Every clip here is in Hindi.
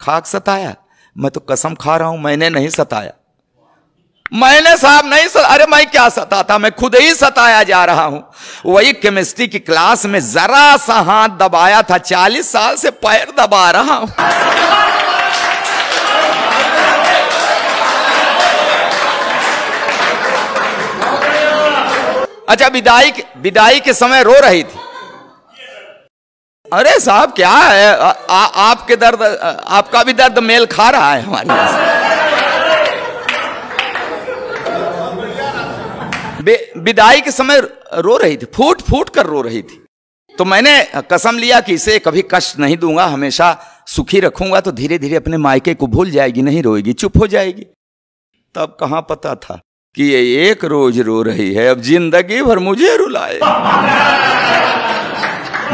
खाक सताया? मैं तो कसम खा रहा हूं मैंने नहीं सताया। मैंने साहब नहीं अरे मैं क्या सताता, मैं खुद ही सताया जा रहा हूं। वही केमिस्ट्री की क्लास में जरा सा हाथ दबाया था, 40 साल से पैर दबा रहा हूं। अच्छा, विदाई के समय रो रही थी। अरे साहब क्या है, आपके दर्द, आपका भी दर्द मेल खा रहा है हमारे। विदाई के समय रो रही थी, फूट फूट कर रो रही थी। तो मैंने कसम लिया कि इसे कभी कष्ट नहीं दूंगा, हमेशा सुखी रखूंगा, तो धीरे धीरे अपने मायके को भूल जाएगी, नहीं रोएगी, चुप हो जाएगी। तब कहां पता था कि ये एक रोज रो रही है, अब जिंदगी भर मुझे रुलाए।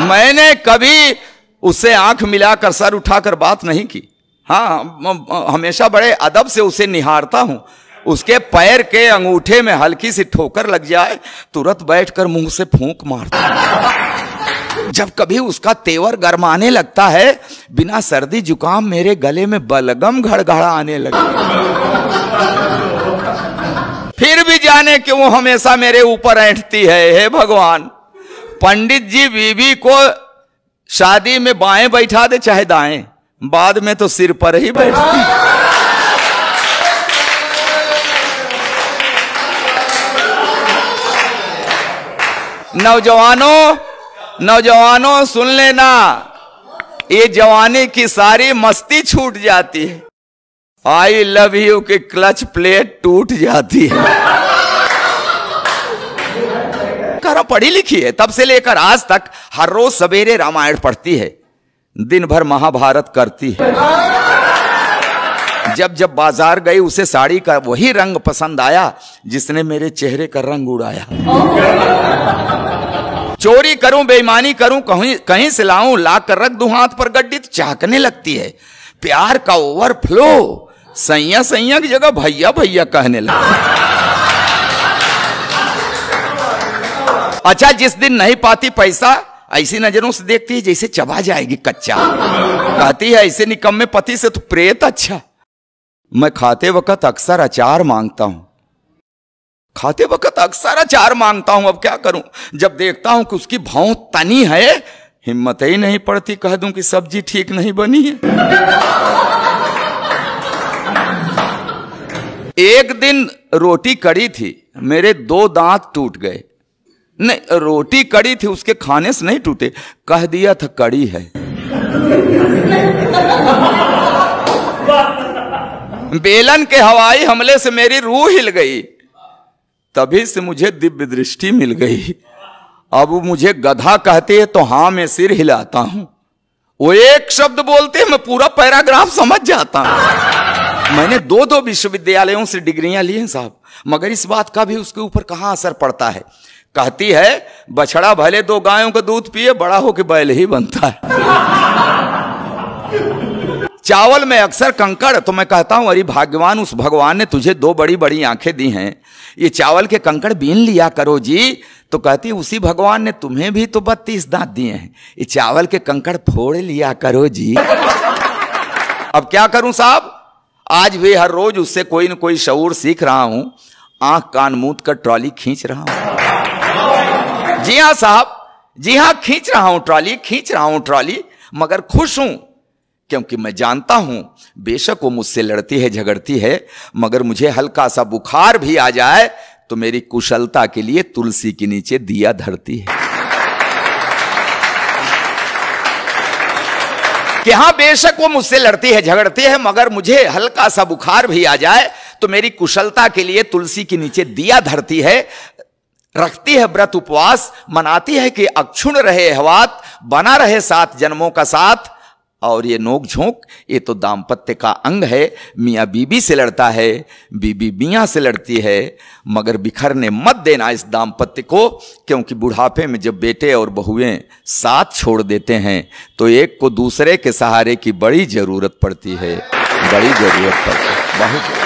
मैंने कभी उससे आंख मिलाकर सर उठाकर बात नहीं की। हाँ, हमेशा बड़े अदब से उसे निहारता हूं। उसके पैर के अंगूठे में हल्की सी ठोकर लग जाए, तुरंत बैठकर मुंह से फूंक मारता। जब कभी उसका तेवर गरमाने लगता है, बिना सर्दी जुकाम मेरे गले में बलगम घड़घड़ा आने लगे। फिर भी जाने क्यों वो हमेशा मेरे ऊपर ऐंठती है। हे भगवान, पंडित जी बीवी को शादी में बाएं बैठा दे चाहे दाएं, बाद में तो सिर पर ही बैठती। नौजवानों सुन लेना, ये जवानी की सारी मस्ती छूट जाती है। आई लव यू की क्लच प्लेट टूट जाती है। करा पढ़ी लिखी है, तब से लेकर आज तक हर रोज सवेरे रामायण पढ़ती है, दिन भर महाभारत करती है। जब जब बाजार गई उसे साड़ी का वही रंग पसंद आया जिसने मेरे चेहरे का रंग उड़ाया। चोरी करूं, बेईमानी करूं, कहीं से लाऊं, ला कर रख दूं हाथ पर गड्डी, तो चाहकने लगती है। प्यार का ओवरफ्लो, सैया सैया की जगह भैया भैया कहने लगा। अच्छा, जिस दिन नहीं पाती पैसा, ऐसी नजरों से देखती है जैसे चबा जाएगी कच्चा। कहती है ऐसे निकम्मे पति से तो प्रेत अच्छा। मैं खाते वक्त अक्सर अचार मांगता हूं, खाते वक्त अक्सर अचार मांगता हूं। अब क्या करूं, जब देखता हूं कि उसकी भौं तनी है, हिम्मत ही नहीं पड़ती कह दूं कि सब्जी ठीक नहीं बनी है। एक दिन रोटी कड़ी थी, मेरे 2 दांत टूट गए। नहीं, रोटी कड़ी थी, उसके खाने से नहीं टूटे, कह दिया था कड़ी है। बेलन के हवाई हमले से मेरी रूह हिल गई, तभी से मुझे दिव्य दृष्टि मिल गई। अब मुझे गधा कहते हैं तो हां मैं सिर हिलाता हूं, वो एक शब्द बोलते हैं मैं पूरा पैराग्राफ समझ जाता हूं। मैंने 2 विश्वविद्यालयों से डिग्रियां ली हैं साहब, मगर इस बात का भी उसके ऊपर कहां असर पड़ता है। कहती है बछड़ा भले 2 गायों का दूध पिए, बड़ा हो के बैल ही बनता है। चावल में अक्सर कंकड़, तो मैं कहता हूं अरे भाग्यवान, उस भगवान ने तुझे 2 बड़ी बड़ी आंखें दी हैं, ये चावल के कंकड़ बीन लिया करो जी। तो कहती उसी भगवान ने तुम्हें भी तो 32 दांत दिए हैं, ये चावल के कंकड़ फोड़ लिया करो जी। अब क्या करूं साहब, आज भी हर रोज उससे कोई न कोई शऊर सीख रहा हूं, आंख कान मूंद कर ट्रॉली खींच रहा हूं। जी हां साहब, जी हां, खींच रहा हूं ट्रॉली, मगर खुश हूं, क्योंकि मैं जानता हूं बेशक वो मुझसे लड़ती है, झगड़ती है, मगर मुझे हल्का सा बुखार भी आ जाए तो मेरी कुशलता के लिए तुलसी के नीचे दिया धरती है। कि हां बेशक वो मुझसे लड़ती है, झगड़ती है, मगर मुझे हल्का सा बुखार भी आ जाए तो मेरी कुशलता के लिए तुलसी के नीचे दिया धरती है, रखती है व्रत उपवास, मनाती है कि अक्षुण रहे हवात, बना रहे 7 जन्मों का साथ। और ये नोक झोंक, ये तो दाम्पत्य का अंग है। मियाँ बीबी से लड़ता है, बीबी मियाँ से लड़ती है, मगर बिखरने मत देना इस दाम्पत्य को, क्योंकि बुढ़ापे में जब बेटे और बहुएं साथ छोड़ देते हैं तो एक को दूसरे के सहारे की बड़ी जरूरत पड़ती है, बड़ी जरूरत पड़ती है, बहुत।